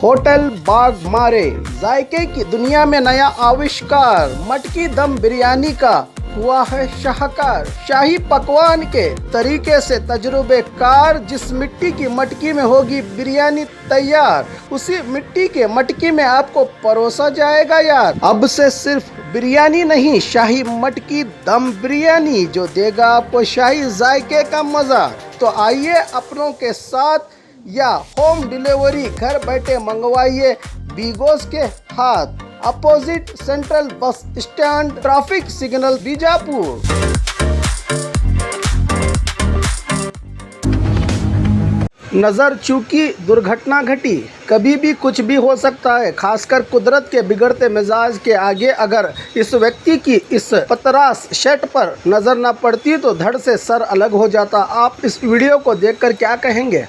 Hotel बाग मारे, जायके की दुनिया में नया आविष्कार, मटकी दम बिरयानी का हुआ है शाहकार। शाही पकवान के तरीके से तजुर्बेकार, जिस मिट्टी की मटकी में होगी बिरयानी तैयार, उसी मिट्टी के मटकी में आपको परोसा जाएगा यार। अब से सिर्फ बिरयानी नहीं, शाही मटकी दम बिरयानी, जो देगा आपको शाही जायके का मजा। तो आइए अपनों के साथ या होम डिलीवरी घर बैठे मंगवाइए बीगोस के हाथ, opposite central bus stand, traffic signal, Bijapur. नज़र चूकी दुर्घटना घटी, कभी भी कुछ भी हो सकता है, खासकर कुदरत के बिगड़ते मिजाज के आगे अगर इस व्यक्ति की इस पतरास शर्ट पर नज़र न पड़ती तो धड़ से सर अलग हो जाता। आप इस वीडियो को देखकर क्या कहेंगे?